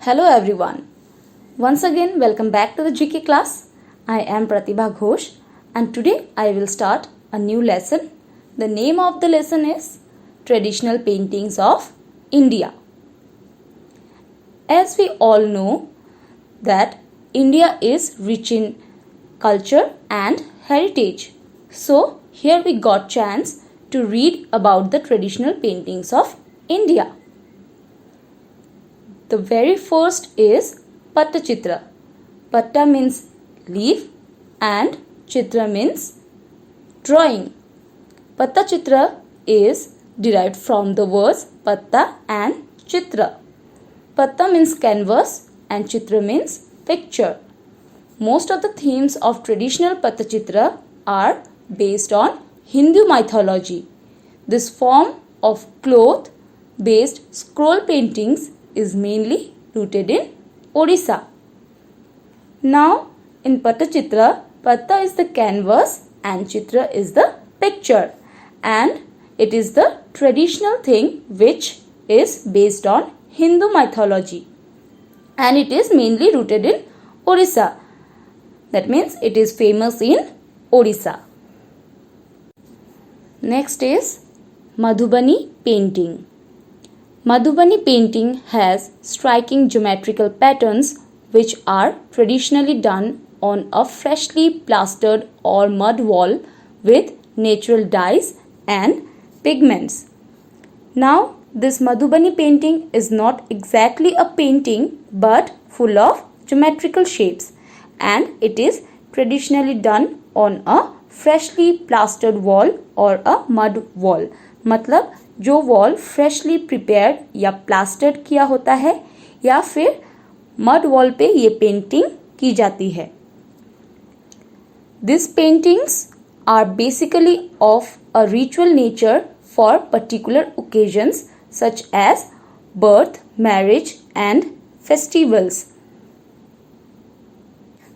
Hello everyone. Once again welcome back to the GK class. I am Pratibha Ghosh and today I will start a new lesson. The name of the lesson is Traditional Paintings of India. As we all know that India is rich in culture and heritage. So here we got chance to read about the traditional paintings of India. The very first is Pattachitra. Patta means leaf and Chitra means drawing. Pattachitra is derived from the words Patta and Chitra. Patta means canvas and Chitra means picture. Most of the themes of traditional Pattachitra are based on Hindu mythology. This form of cloth-based scroll paintings is mainly rooted in Odisha. Now, in Pattachitra, Patta is the canvas and Chitra is the picture, and it is the traditional thing which is based on Hindu mythology, and it is mainly rooted in Odisha. That means it is famous in Odisha. Next is Madhubani painting. Madhubani painting has striking geometrical patterns which are traditionally done on a freshly plastered or mud wall with natural dyes and pigments. Now, this Madhubani painting is not exactly a painting but full of geometrical shapes, and it is traditionally done on a freshly plastered wall or a mud wall. मतलब जो wall freshly prepared या plastered किया होता है या फिर mud wall पे ये पेंटिंग की जाती है. These paintings are basically of a ritual nature for particular occasions such as birth, marriage and festivals.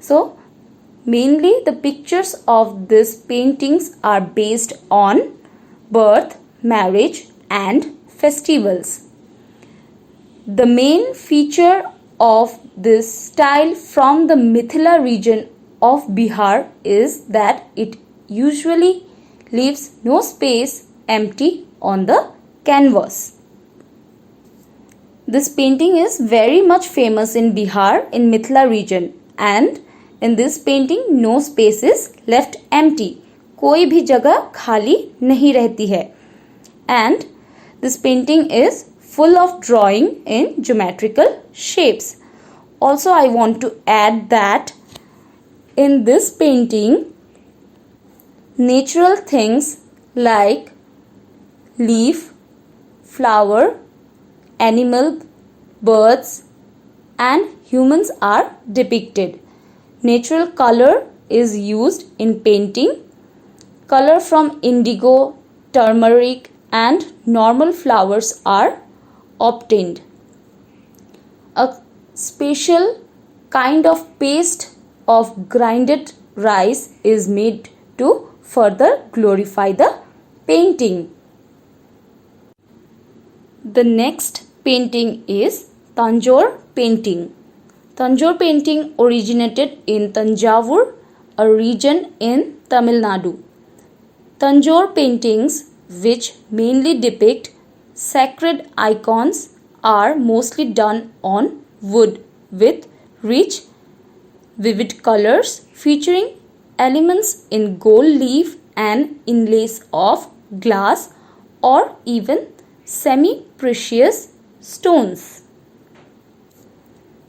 So, mainly the pictures of these paintings are based on birth, marriage and festivals. The main feature of this style from the Mithila region of Bihar is that it usually leaves no space empty on the canvas. This painting is very much famous in Bihar in Mithila region, and in this painting no space is left empty. कोई भी जगह खाली नहीं रहती है. And this painting is full of drawing in geometrical shapes. Also, I want to add that in this painting, natural things like leaf, flower, animal, birds and humans are depicted. Natural color is used in painting. Color from indigo, turmeric and normal flowers are obtained. A special kind of paste of grinded rice is made to further glorify the painting. The next painting is Tanjore painting. Tanjore painting originated in Tanjavur, a region in Tamil Nadu. Tanjore paintings, which mainly depict sacred icons, are mostly done on wood with rich, vivid colors featuring elements in gold leaf and inlays of glass or even semi-precious stones.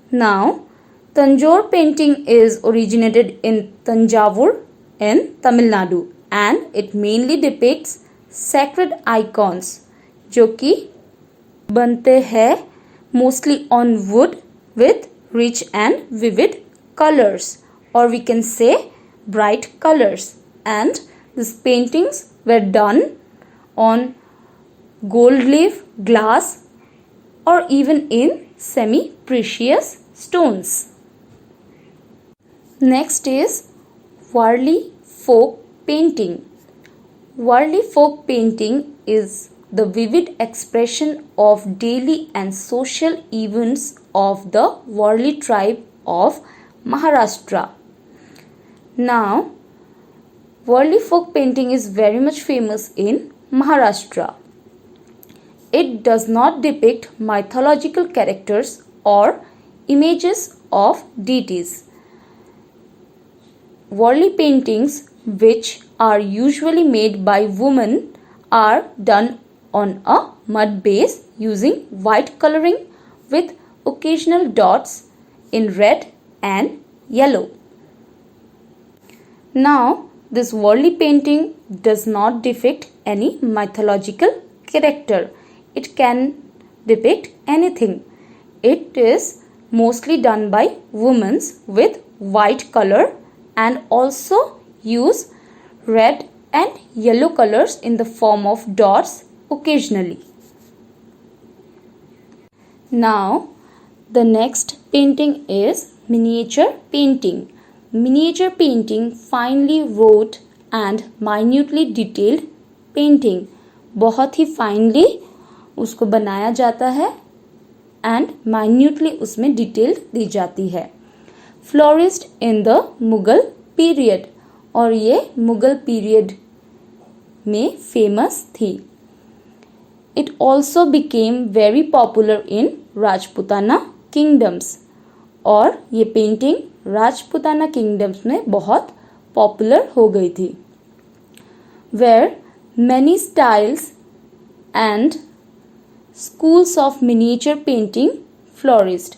Now, Tanjore painting is originated in Tanjavur in Tamil Nadu, and it mainly depicts sacred icons जो कि बनते हैं mostly on wood with rich and vivid colors, or we can say bright colors, and these paintings were done on gold leaf, glass or even in semi-precious stones. Next is Warli folk painting. Warli folk painting is the vivid expression of daily and social events of the Warli tribe of Maharashtra. Now, Warli folk painting is very much famous in Maharashtra. It does not depict mythological characters or images of deities. Warli paintings, which are usually made by women, are done on a mud base using white coloring with occasional dots in red and yellow. Now, this Warli painting does not depict any mythological character. It can depict anything. It is mostly done by women with white color and also use red and yellow colors in the form of dots occasionally. Now, the next painting is miniature painting. Miniature painting, finely wrought and minutely detailed painting. बहुत ही finely उसको बनाया जाता है and minutely उसमें detail दी जाती है. Flourished in the Mughal period, और ये मुगल पीरियड में फेमस थी. It also became very popular in Rajputana kingdoms, और ये पेंटिंग राजपुताना किंगडम्स में बहुत पॉपुलर हो गई थी. Where many styles and schools of miniature painting flourished.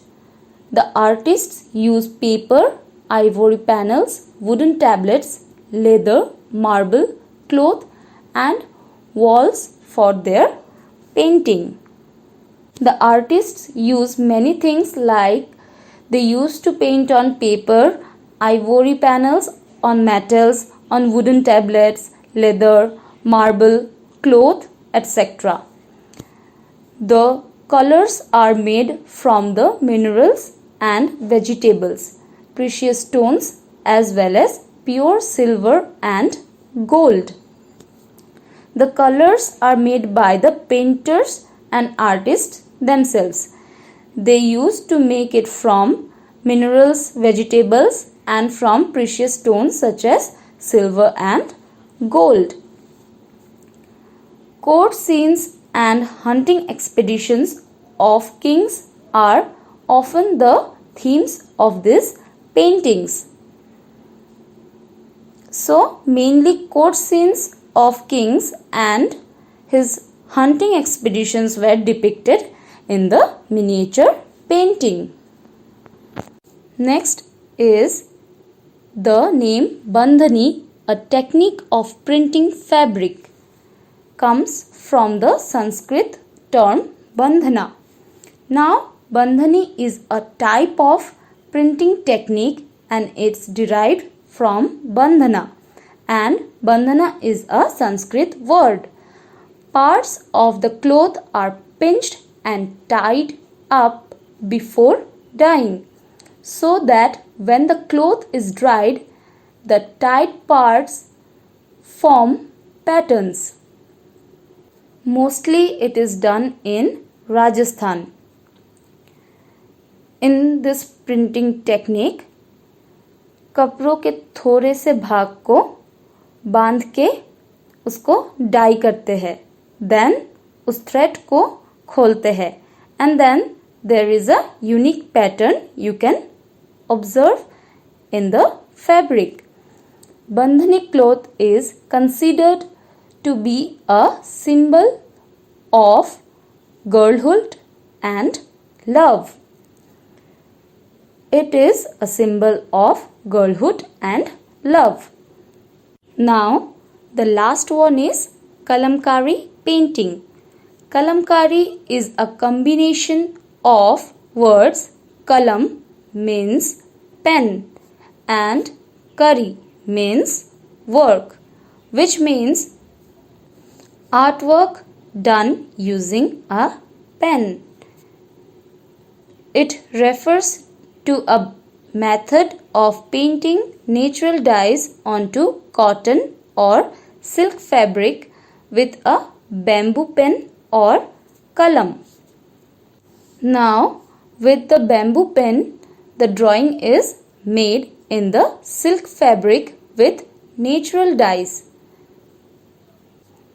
The artists used paper, ivory panels, wooden tablets, leather, marble, cloth and walls for their painting. The artists used many things, like they used to paint on paper, ivory panels, on metals, on wooden tablets, leather, marble, cloth, etc. The colors are made from the minerals and vegetables, precious stones as well as pure silver and gold. The colors are made by the painters and artists themselves. They used to make it from minerals, vegetables and from precious stones such as silver and gold. Court scenes and hunting expeditions of kings are often the themes of these paintings. So, mainly court scenes of kings and his hunting expeditions were depicted in the miniature painting. Next is the name Bandhani, a technique of printing fabric, comes from the Sanskrit term Bandhana. Now, Bandhani is a type of printing technique and it's derived from Bandhana, and Bandhana is a Sanskrit word. Parts of the cloth are pinched and tied up before dyeing, so that when the cloth is dried, the tied parts form patterns. Mostly it is done in Rajasthan. In this printing technique, कपड़ों के थोड़े से भाग को बांध के उसको die करते हैं, then उस थ्रेड को खोलते हैं, and then there is a unique pattern you can observe in the fabric. Bandhani cloth is considered to be a symbol of girlhood and love. It is a symbol of girlhood and love. Now, the last one is Kalamkari painting. Kalamkari is a combination of words. Kalam means pen and kari means work, which means artwork done using a pen. It refers to a method of painting natural dyes onto cotton or silk fabric with a bamboo pen or kalam. Now, with the bamboo pen, the drawing is made in the silk fabric with natural dyes.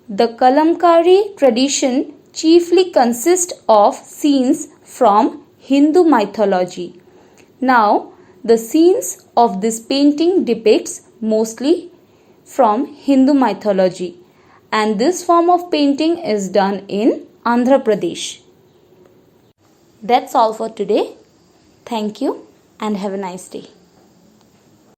The kalamkari tradition chiefly consists of scenes from Hindu mythology. Now, the scenes of this painting depicts mostly from Hindu mythology, and this form of painting is done in Andhra Pradesh. That's all for today. Thank you and have a nice day.